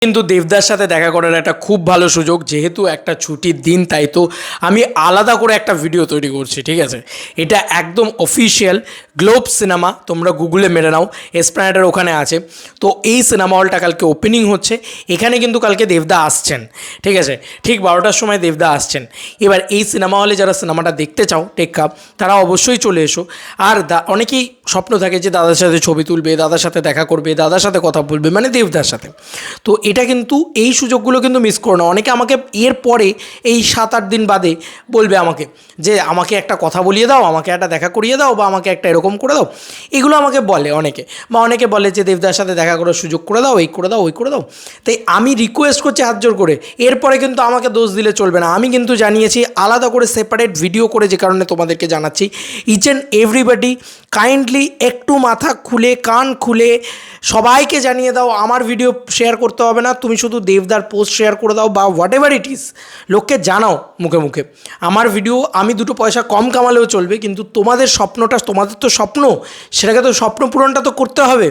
কিন্তু দেবদার সাথে দেখা করার একটা খুব ভালো সুযোগ, যেহেতু একটা ছুটির দিন তাই তো আমি আলাদা করে একটা ভিডিও তৈরি করছি। ঠিক আছে, এটা একদম অফিসিয়াল গ্লোব সিনেমা, তোমরা গুগলে মেরে নাও, এসপ্ল্যানেডের ওখানে আছে। তো এই সিনেমা হলটা কালকে ওপেনিং হচ্ছে, এখানে কিন্তু কালকে দেবদা আসছেন। ঠিক আছে, ঠিক 12টার সময় দেবদা আসছেন। এবার এই সিনেমা হলে যারা সিনেমাটা দেখতে চাও টেক্কা, তারা অবশ্যই চলে এসো। আর অনেকেই স্বপ্ন থাকে যে দাদার সাথে ছবি তুলবে, দাদার সাথে দেখা করবে, দাদার সাথে কথা বলবে, মানে দেবদার সাথে। তো এটা কিন্তু এই সুযোগগুলো কিন্তু মিস করো না। অনেকে আমাকে এর পরে এই 7-8 দিন বাদে বলবে আমাকে যে আমাকে একটা কথা বলিয়ে দাও, আমাকে একটা দেখা করিয়ে দাও, বা আমাকে একটা এরকম করে দাও। এগুলো আমাকে বলে অনেকে, বা অনেকে বলে যে দেবদার সাথে দেখা করার সুযোগ করে দাও, এই করে দাও, ওই করে দাও। তাই আমি রিকোয়েস্ট করছি হাত জোর করে, এরপরে কিন্তু আমাকে দোষ দিলে চলবে না। আমি কিন্তু জানিয়েছি আলাদা করে সেপারেট ভিডিও করে, যে কারণে তোমাদেরকে জানাচ্ছি, ইচ অ্যান্ড এভরিবডি কাইন্ডলি একটু মাথা খুলে কান খুলে সবাইকে জানিয়ে দাও, আমার ভিডিও শেয়ার করতে হবে না, তুমি শুধু দেবদার পোস্ট শেয়ার করে দাও বা হোয়াট এভার ইট ইজ, লোককে জানাও মুখে মুখে আমার ভিডিও। আমি 2 পয়সা কম কামালেও চলবে, কিন্তু তোমাদের স্বপ্নটা, তোমাদের তো স্বপ্ন, সেটাকে তো স্বপ্ন পূরণটা তো করতে হবে।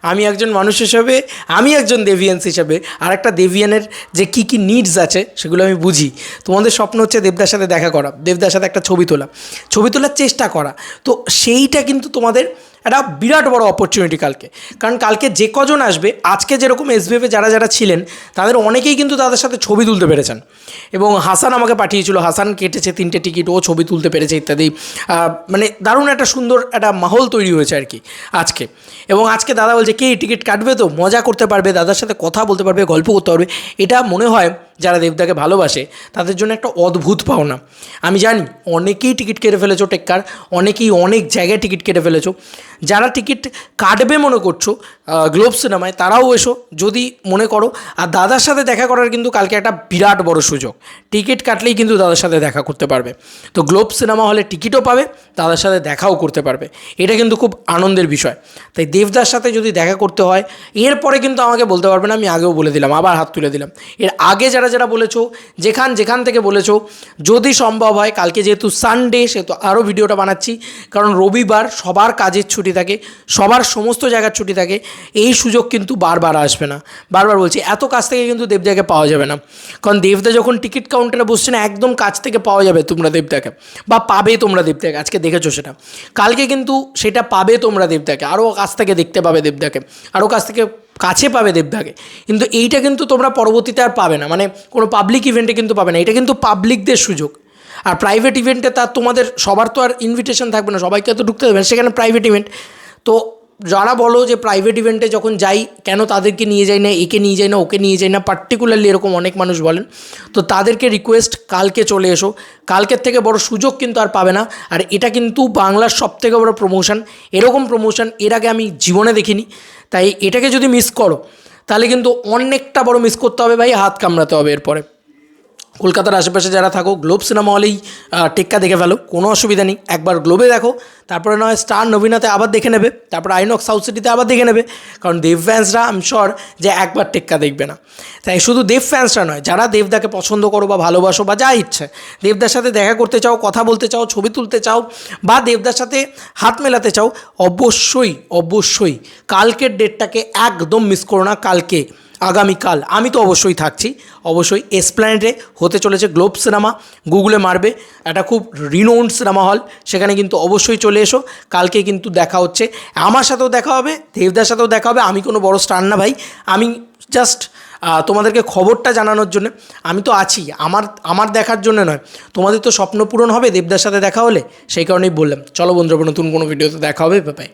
আমি একজন মানুষ হিসেবে, আমি একজন দেভিয়ান্স হিসেবে, আর একটা দেভিয়ানের যে কী কী নিডস আছে সেগুলো আমি বুঝি। তোমাদের স্বপ্ন হচ্ছে দেবদার সাথে দেখা করা, দেবদার সাথে একটা ছবি তোলার চেষ্টা করা। তো সেইটা কিন্তু তোমাদের একটা বিরাট বড় অপরচুনিটি কালকে। কারণ কালকে যে কজন আসবে, আজকে যেরকম এসবিএফে যারা যারা ছিলেন তাদের অনেকেই কিন্তু তাদের সাথে ছবি তুলতে পেরেছেন। এবং হাসান আমাকে পাঠিয়েছিল, হাসান কেটেছে 3টে টিকিট, ও ছবি তুলতে পেরেছে ইত্যাদি। মানে দারুণ একটা সুন্দর একটা মাহল তৈরি হয়েছে আর কি আজকে। এবং আজকে দাদা বলছে কে টিকিট কাটবে, তো মজা করতে পারবে, দাদার সাথে কথা বলতে পারবে, গল্প করতে পারবে। এটা মনে হয় যারা দেবদাকে ভালোবাসে তাদের জন্য একটা অদ্ভুত পাওনা। আমি জানি অনেকেই টিকিট কেটে ফেলেছো টেক্কার, অনেকেই অনেক জায়গায় টিকিট কেটে ফেলেছো। যারা টিকিট কাটবে মনে করছো গ্লোব সিনেমায়, তারাও এসো যদি মনে করো। আর দাদার সাথে দেখা করার কিন্তু কালকে একটা বিরাট বড় সুযোগ, টিকিট কাটলেই কিন্তু দাদার সাথে দেখা করতে পারবে। তো গ্লোব সিনেমা হলে টিকিটও পাবে, দাদার সাথে দেখাও করতে পারবে। এটা কিন্তু খুব আনন্দের বিষয়। তাই দেবদার সাথে যদি দেখা করতে হয়, এরপরে কিন্তু আমাকে বলতে পারবে না, আমি আগেও বলে দিলাম, আবার হাত তুলে দিলাম। এর আগে যারা যারা বলেছো, যেখান থেকে বলেছো, যদি সম্ভব হয় কালকে, যেহেতু সানডে সেহেতু আরও ভিডিওটা বানাচ্ছি, কারণ রবিবার সবার কাজের ছুটি থাকে, সবার সমস্ত জায়গার ছুটি থাকে। এই সুযোগ কিন্তু বারবার আসবে না, বারবার বলছি, এত কাছ থেকে কিন্তু দেবদাকে পাওয়া যাবে না। কারণ দেবদা যখন টিকিট কাউন্টারে বসছে না, একদম কাছ থেকে পাওয়া যাবে তোমরা দেবদাকে, বা পাবে তোমরা দেবদাকে। আজকে দেখেছো সেটা, কালকে কিন্তু সেটা পাবে তোমরা দেবদাকে, আরও কাছ থেকে দেখতে পাবে দেবদাকে, আরও কাছে পাবে দেবদাকে। কিন্তু এইটা কিন্তু তোমরা পরবর্তীতে আর পাবে না, মানে কোনো পাবলিক ইভেন্টে কিন্তু পাবে না। এটা কিন্তু পাবলিকদের সুযোগ। আর প্রাইভেট ইভেন্টে তার তোমাদের সবার তো আর ইনভিটেশন থাকবে না, সবাইকে তো ঢুকতে দেবে না, সেখানে প্রাইভেট ইভেন্ট। তো যারা বলো যে প্রাইভেট ইভেন্টে যখন যাই কেন তাদেরকে নিয়ে যাই না, একে নিয়ে যাই না, ওকে নিয়ে যাই না, পার্টিকুলারলি এরকম অনেক মানুষ বলেন। তো তাদেরকে রিকোয়েস্ট, কালকে চলে এসো। কালকের থেকে বড় সুযোগ কিন্তু আর পাবে না। আর এটা কিন্তু বাংলার সবথেকে বড় প্রমোশন, এরকম প্রমোশন এর আগে আমি জীবনে দেখিনি। তাই এটাকে যদি মিস করো, তাহলে কিন্তু অনেকটা বড় মিস করতে হবে ভাই, হাত কামড়াতে হবে এরপরে। কলকাতার আশেপাশে যারা থাকো, গ্লোব সিনেমা হলেই টেক্কা দেখে ফেলো, কোনো অসুবিধা নেই। একবার গ্লোবে দেখো, তারপরে নয় স্টার নবীনাতে আবার দেখে নেবে, তারপর আইনক্স সাউথ সিটিতে আবার দেখে নেবে। কারণ দেব ফ্যান্সরা আমি শিওর যে একবার টেক্কা দেখবে না। তাই শুধু দেব ফ্যান্সরা নয়, যারা দেবদাকে পছন্দ করো বা ভালোবাসো, বা যা ইচ্ছে, দেবদার সাথে দেখা করতে চাও, কথা বলতে চাও, ছবি তুলতে চাও, বা দেবদার সাথে হাত মেলাতে চাও, অবশ্যই কালকের ডেটটাকে একদম মিস করো না। কালকে আগামীকাল আমি তো অবশ্যই থাকছি, অবশ্যই এসপ্ল্যানেডে হতে চলেছে গ্লোব সিনেমা। গুগলে মারবে, একটা খুব রিনোন্ড সিনেমা হল, সেখানে কিন্তু অবশ্যই চলে এসো। কালকে কিন্তু দেখা হচ্ছে, আমার সাথেও দেখা হবে, দেবদার সাথেও দেখা হবে। আমি কোনো বড় স্টার না ভাই, আমি জাস্ট তোমাদেরকে খবরটা জানানোর জন্য আমি তো আছি, আমার দেখার জন্য নয়। তোমাদের তো স্বপ্ন পূরণ হবে দেবদার সাথে দেখা হলে, সেই কারণেই বললাম। চলো বন্ধুরা, নতুন কোনো ভিডিওতে দেখা হবে, বাই।